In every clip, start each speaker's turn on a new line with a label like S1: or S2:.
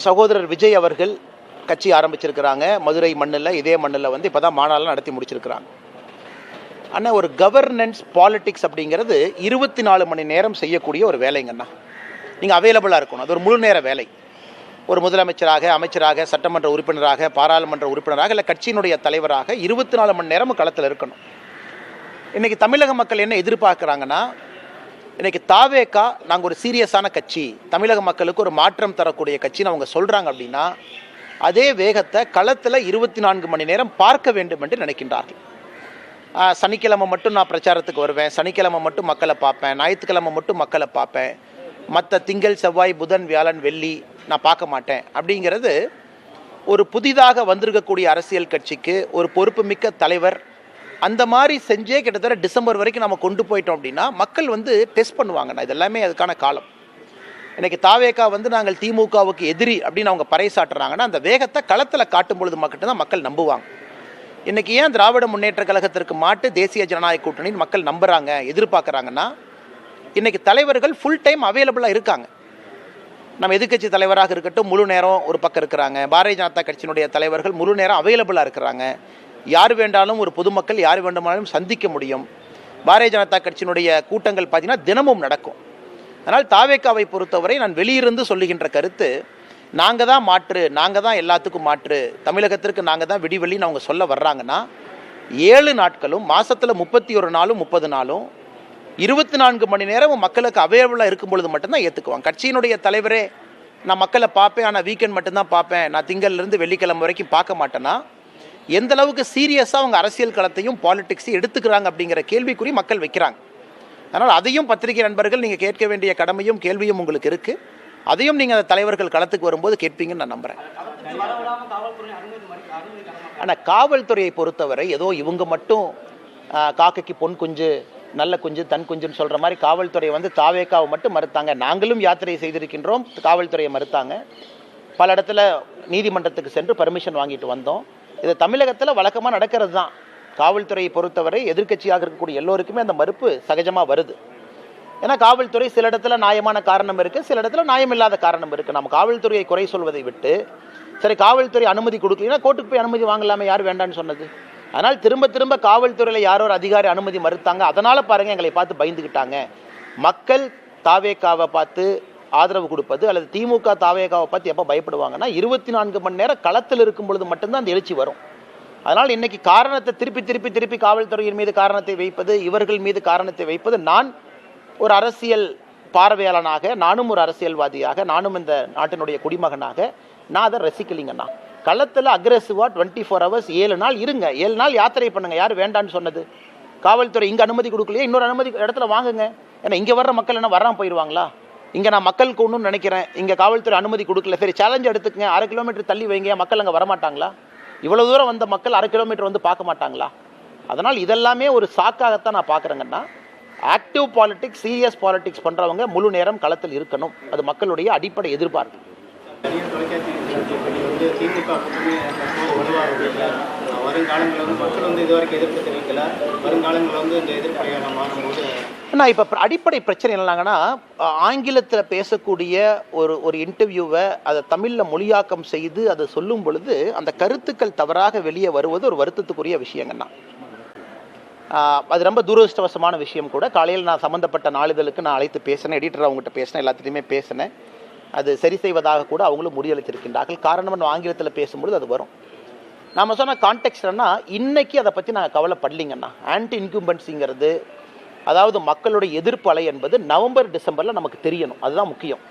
S1: சகோதரர் விஜய் அவர்கள் கட்சி ஆரம்பிச்சிருக்கிறாங்க. மதுரை மண்ணில், இதே மண்ணில் வந்து இப்போ தான் மாநாளெலாம் நடத்தி முடிச்சிருக்கிறாங்க. ஆனால் ஒரு கவர்னன்ஸ் பாலிட்டிக்ஸ் அப்படிங்கிறது 24 மணி நேரம் செய்யக்கூடிய ஒரு வேலைங்கண்ணா. நீங்கள் அவைலபிளாக இருக்கணும். அது ஒரு முழு நேர வேலை. ஒரு முதலமைச்சராக, அமைச்சராக, சட்டமன்ற உறுப்பினராக, பாராளுமன்ற உறுப்பினராக, இல்லை கட்சியினுடைய தலைவராக 24 மணி நேரமும் களத்தில் இருக்கணும். இன்றைக்கி தமிழக மக்கள் என்ன எதிர்பார்க்குறாங்கன்னா, இன்றைக்கி தாவேகா நாங்கள் ஒரு சீரியஸான கட்சி, தமிழக மக்களுக்கு ஒரு மாற்றம் தரக்கூடிய கட்சின்னு அவங்க சொல்கிறாங்க அப்படின்னா, அதே வேகத்தை களத்தில் 24 மணி நேரம் பார்க்க வேண்டும் என்று நினைக்கின்றார்கள். சனிக்கிழமை மட்டும் நான் பிரச்சாரத்துக்கு வருவேன், சனிக்கிழமை மட்டும் மக்களை பார்ப்பேன், ஞாயிற்றுக்கிழமை மட்டும் மக்களை பார்ப்பேன், மற்ற திங்கள், செவ்வாய், புதன், வியாழன், வெள்ளி நான் பார்க்க மாட்டேன் அப்படிங்கிறது ஒரு புதிதாக வந்திருக்கக்கூடிய அரசியல் கட்சிக்கு ஒரு பொறுப்புமிக்க தலைவர் அந்த மாதிரி செஞ்சே கிட்டத்தட்ட டிசம்பர் வரைக்கும் நம்ம கொண்டு போயிட்டோம் அப்படின்னா மக்கள் வந்து டெஸ்ட் பண்ணுவாங்கண்ணா. இதெல்லாமே அதுக்கான காலம். இன்றைக்கி தாவேகா வந்து நாங்கள் திமுகவுக்கு எதிரி அப்படின்னு அவங்க பறைசாட்டுறாங்கன்னா அந்த வேகத்தை களத்தில் காட்டும் பொழுது மட்டும்தான் மக்கள் நம்புவாங்க. இன்றைக்கி ஏன் திராவிட முன்னேற்ற கழகத்திற்கு மாட்டு தேசிய ஜனநாயக கூட்டணின்னு மக்கள் நம்புகிறாங்க, எதிர்பார்க்குறாங்கன்னா, இன்றைக்கி தலைவர்கள் ஃபுல் டைம் அவைலபிளாக இருக்காங்க. நம்ம எதிர்க்கட்சி தலைவராக இருக்கட்டும் முழு நேரம் ஒரு பக்கம் இருக்கிறாங்க. பாரதிய ஜனதா கட்சியினுடைய தலைவர்கள் முழு நேரம் அவைலபிளாக இருக்கிறாங்க. யார் வேண்டாலும் ஒரு பொதுமக்கள் யார் வேண்டுமானாலும் சந்திக்க முடியும். பாரதிய ஜனதா கட்சியினுடைய கூட்டங்கள் பார்த்திங்கன்னா தினமும் நடக்கும். அதனால் தாவேகாவை பொறுத்தவரை நான் வெளியிருந்து சொல்லுகின்ற கருத்து, நாங்கள் தான் மாற்று, நாங்கள் தான் எல்லாத்துக்கும் மாற்று, தமிழகத்திற்கு நாங்கள் தான் விடிவெளின்னு அவங்க சொல்ல வர்றாங்கன்னா 7 நாட்களும் மாதத்தில் 31 நாளும் 30 நாளும் 24 மணி நேரமும் மக்களுக்கு அவைலபிளாக இருக்கும் பொழுது மட்டும்தான் ஏற்றுக்குவாங்க. கட்சியினுடைய தலைவரே நான் மக்களை பார்ப்பேன், ஆனால் வீக்கெண்ட் மட்டும்தான் பார்ப்பேன், நான் திங்கள்லேருந்து வெள்ளிக்கிழமை வரைக்கும் பார்க்க மாட்டேன்னா எந்த அளவுக்கு சீரியஸாக அவங்க அரசியல் களத்தையும் பாலிடிக்ஸையும் எடுத்துக்கிறாங்க அப்படிங்கிற கேள்விக்குறி மக்கள் வைக்கிறாங்க. அதனால் அதையும் பத்திரிகை நண்பர்கள் நீங்கள் கேட்க வேண்டிய கடமையும் கேள்வியும் உங்களுக்கு இருக்குது. அதையும் நீங்கள் அந்த தலைவர்கள் களத்துக்கு வரும்போது கேட்பீங்கன்னு நான் நம்புகிறேன். ஆனால் காவல்துறையை பொறுத்தவரை ஏதோ இவங்க மட்டும் காக்கைக்கு பொன் குஞ்சு, நல்ல குஞ்சு, தன் குஞ்சுன்னு சொல்கிற மாதிரி காவல்துறை வந்து தாவேகாவை மட்டும் மறுத்தாங்க. நாங்களும் யாத்திரை செய்திருக்கின்றோம், காவல்துறையை மறுத்தாங்க. பல இடத்துல நீதிமன்றத்துக்கு சென்று பர்மிஷன் வாங்கிட்டு வந்தோம். இது தமிழகத்தில் வழக்கமாக நடக்கிறது தான். காவல்துறையை பொறுத்தவரை எதிர்க்கட்சியாக இருக்கக்கூடிய எல்லோருக்குமே அந்த மறுப்பு சகஜமாக வருது. ஏன்னா காவல்துறை சில இடத்துல நியாயமான காரணம் இருக்குது, சில இடத்துல நியாயமில்லாத காரணம் இருக்குது. நம்ம காவல்துறையை குறை சொல்வதை விட்டு, சரி காவல்துறை அனுமதி கொடுக்கலன்னா கோர்ட்டுக்கு போய் அனுமதி வாங்கலாமே, யார் வேண்டான்னு சொன்னது? அதனால் திரும்ப திரும்ப காவல்துறையில் யாரோ ஒரு அதிகாரி அனுமதி மறுத்தாங்க, அதனால் பாருங்கள் எங்களை பார்த்து பயந்துக்கிட்டாங்க. மக்கள் தாவேகாவை பார்த்து ஆதரவு கொடுப்பது அல்லது திமுக தாவேகாவை பார்த்து எப்போ பயப்படுவாங்கன்னா 24 மணி நேரம் களத்தில் இருக்கும் பொழுது மட்டும்தான் அந்த எழுச்சி வரும். அதனால் இன்றைக்கி காரணத்தை திருப்பி காவல்துறையின் மீது காரணத்தை வைப்பது, இவர்கள் மீது காரணத்தை வைப்பது, நான் ஒரு அரசியல் பார்வையாளனாக, நானும் ஒரு அரசியல்வாதியாக, நானும் இந்த நாட்டினுடைய குடிமகனாக நான் அதை ரசிக்கலிங்கண்ணா. களத்தில் அக்ரெசிவாக 24 hours 7 நாள் இருங்க, 7 நாள் யாத்திரை பண்ணுங்க. யார் வேண்டான்னு சொன்னது? காவல்துறை இங்கே அனுமதி கொடுக்கலையே, இன்னொரு அனுமதி இடத்துல வாங்குங்க. ஏன்னா இங்கே வர்ற மக்கள் என்ன வராமல் போயிடுவாங்களா? இங்கே நான் மக்களுக்கு ஒன்றுன்னு நினைக்கிறேன், இங்கே காவல்துறை அனுமதி கொடுக்கல, சரி சேலஞ்சு எடுத்துக்கங்க, 1/2 கிலோமீட்டர் தள்ளி வைங்க, மக்கள் அங்கே வரமாட்டாங்களா? இவ்வளோ தூரம் வந்த மக்கள் 1/2 கிலோமீட்டர் வந்து பார்க்க மாட்டாங்களா? அதனால் இதெல்லாமே ஒரு சாக்காகத்தான் நான் பார்க்குறேங்கன்னா, ஆக்டிவ் பாலிடிக்ஸ், சீரியஸ் பாலிடிக்ஸ் பண்ணுறவங்க முழு நேரம் களத்தில் இருக்கணும். அது மக்களுடைய அடிப்படை எதிர்பார்ப்பு. நான் இப்போ அடிப்படை பிரச்சனை என்னன்னாங்கன்னா, ஆங்கிலத்தில் பேசக்கூடிய ஒரு இன்டர்வியூவை அதை தமிழில் மொழியாக்கம் செய்து அதை சொல்லும் பொழுது அந்த கருத்துக்கள் தவறாக வெளியே வருவது ஒரு வருத்தத்துக்குரிய விஷயங்கண்ணா. அது ரொம்ப துரதிருஷ்டவசமான விஷயம் கூட. காலையில் நான் சம்மந்தப்பட்ட நாளிதழுக்கு நான் அழைத்து பேசினேன், எடிட்டர் அவங்ககிட்ட பேசினேன், எல்லாத்துலேயுமே பேசினேன். அது சரி செய்வதாக கூட அவங்களும் முடிவளித்திருக்கின்றார்கள். காரணம் நம்ம ஆங்கிலத்தில் பேசும்பொழுது அது வரும். நாம் சொன்ன கான்டெக்ஸ்ட்னா இன்றைக்கி அதை பற்றி நாங்கள் கவலைப்படலிங்கண்ணா. ஆன்டி இன்கும்பன்சிங்கிறது, அதாவது மக்களுடைய எதிர்ப்பு அலை என்பது நவம்பர் டிசம்பரில் நமக்கு தெரியணும். அதுதான் முக்கியம்.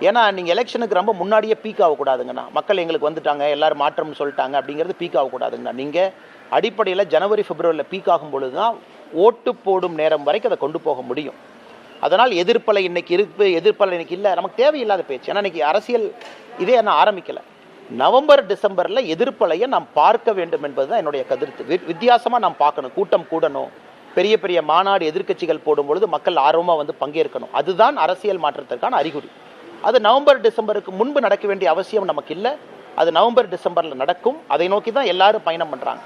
S1: ஏன்னா நீங்கள் எலெக்ஷனுக்கு ரொம்ப முன்னாடியே பீக் ஆகக்கூடாதுங்கண்ணா. மக்கள் எங்களுக்கு வந்துட்டாங்க, எல்லோரும் மாற்றம்னு சொல்லிட்டாங்க அப்படிங்கிறது பீக் ஆகக்கூடாதுங்கண்ணா. நீங்கள் அடிப்படையில் ஜனவரி பிப்ரவரியில் பீக் ஆகும் பொழுது தான் ஓட்டு போடும் நேரம் வரைக்கும் அதை கொண்டு போக முடியும். அதனால் எதிர்ப்பலை இன்றைக்கி இருக்குது, எதிர்ப்பலை இன்றைக்கி இல்லை, நமக்கு தேவையில்லாத பேச்சு. ஏன்னா இன்றைக்கி அரசியல் இதே நான் ஆரம்பிக்கலை. நவம்பர் டிசம்பரில் எதிர்ப்பலையை நாம் பார்க்க வேண்டும் என்பது தான் என்னுடைய கருத்து. வித்தியாசமாக நாம் பார்க்கணும், கூட்டம் கூடணும், பெரிய பெரிய மாநாடு எதிர்க்கட்சிகள் போடும்பொழுது மக்கள் ஆர்வமாக வந்து பங்கேற்கணும். அதுதான் அரசியல் மாற்றத்திற்கான அறிகுறி. அது நவம்பர் டிசம்பருக்கு முன்பு நடக்க வேண்டிய அவசியம் நமக்கு இல்லை. அது நவம்பர் டிசம்பரில் நடக்கும். அதை நோக்கி தான் எல்லாரும் பயணம் பண்ணுறாங்க.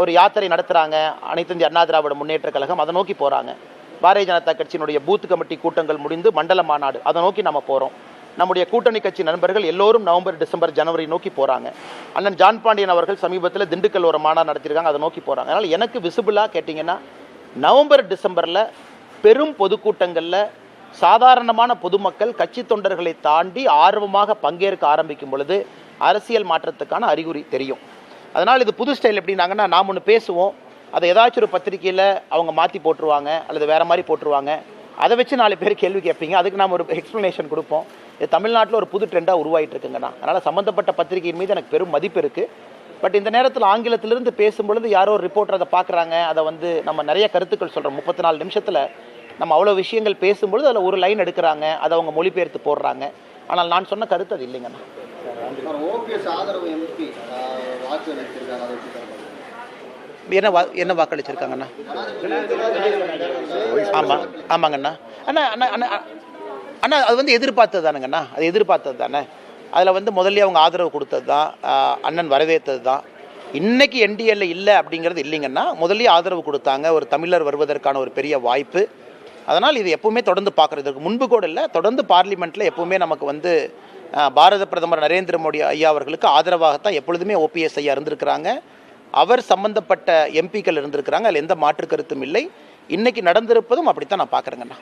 S1: ஒரு யாத்திரை நடத்துகிறாங்க, அனைத்து இந்திய அண்ணா திராவிட முன்னேற்ற கழகம், அதை நோக்கி போகிறாங்க. பாரதிய ஜனதா கட்சியினுடைய பூத் கமிட்டி கூட்டங்கள் முடிந்து மண்டல மாநாடு, அதை நோக்கி நம்ம போகிறோம். நம்முடைய கூட்டணி கட்சி நண்பர்கள் எல்லோரும் நவம்பர், டிசம்பர், ஜனவரி நோக்கி போகிறாங்க. அண்ணன் ஜான் பாண்டியன் அவர்கள் சமீபத்தில் திண்டுக்கல் ஒரு மாநாடு நடத்தியிருக்காங்க, அதை நோக்கி போகிறாங்க. அதனால் எனக்கு விசிபிளாக கேட்டிங்கன்னா நவம்பர், டிசம்பரில் பெரும் பொதுக்கூட்டங்களில் சாதாரணமான பொதுமக்கள் கட்சி தொண்டர்களை தாண்டி ஆர்வமாக பங்கேற்க ஆரம்பிக்கும் பொழுது அரசியல் மாற்றத்துக்கான அறிகுறி தெரியும். அதனால் இது புது ஸ்டைல் எப்படின்னாங்கன்னா, நாம் ஒன்று பேசுவோம், அதை ஏதாச்சும் ஒரு பத்திரிகையில் அவங்க மாற்றி போட்டுருவாங்க அல்லது வேறு மாதிரி போட்டுருவாங்க, அதை வச்சு 4 பேர் கேள்வி கேட்பீங்க, அதுக்கு நாம் ஒரு எக்ஸ்ப்ளனேஷன் கொடுப்போம். இது தமிழ்நாட்டில் ஒரு புது ட்ரெண்டாக உருவாகிட்டு இருக்குங்கண்ணா. அதனால் சம்மந்தப்பட்ட பத்திரிகையின் மீது எனக்கு பெரும் மதிப்பு இருக்குது. பட் இந்த நேரத்தில் ஆங்கிலத்திலிருந்து பேசும்பொழுது யாரோ ஒரு ரிப்போர்ட்டர் அதை பார்க்குறாங்க, அதை வந்து நம்ம நிறைய கருத்துக்கள் சொல்கிறோம். 34 நிமிஷத்தில் நம்ம அவ்வளோ விஷயங்கள் பேசும்பொழுது அதில் ஒரு லைன் எடுக்கிறாங்க, அதை அவங்க மொழிபெயர்த்து போடுறாங்க. ஆனால் நான் சொன்ன கருத்து அது இல்லைங்கண்ணா. என்ன வாக்களிச்சிருக்காங்கண்ணா? ஆமாம், ஆமாங்கண்ணா. அண்ணா அண்ணா அண்ணா அண்ணா அது வந்து எதிர்பார்த்தது தானுங்கண்ணா, அது எதிர்பார்த்தது தானே. அதில் வந்து முதல்ல அவங்க ஆதரவு கொடுத்தது தான், அண்ணன் வரவேற்றது தான். இன்றைக்கி என்டிஏல இல்லை அப்படிங்கிறது இல்லைங்கன்னா, முதல்ல ஆதரவு கொடுத்தாங்க, ஒரு தமிழர் வருவதற்கான ஒரு பெரிய வாய்ப்பு. அதனால் இது எப்பவுமே தொடர்ந்து பார்க்குறது, இதுக்கு முன்பு கூட இல்லை, தொடர்ந்து பார்லிமெண்ட்டில் எப்பவுமே நமக்கு வந்து பாரத பிரதமர் நரேந்திர மோடி ஐயா அவர்களுக்கு ஆதரவாகத்தான் எப்பொழுதுமே ஓபிஎஸ் ஐயா இருந்திருக்கிறாங்க. அவர் சம்பந்தப்பட்ட எம்பிக்கள் இருந்திருக்கிறாங்க, அதில் எந்த மாற்று கருத்தும் இல்லை. இன்றைக்கி நடந்திருப்பதும் அப்படித்தான் நான் பார்க்குறேங்கண்ணா.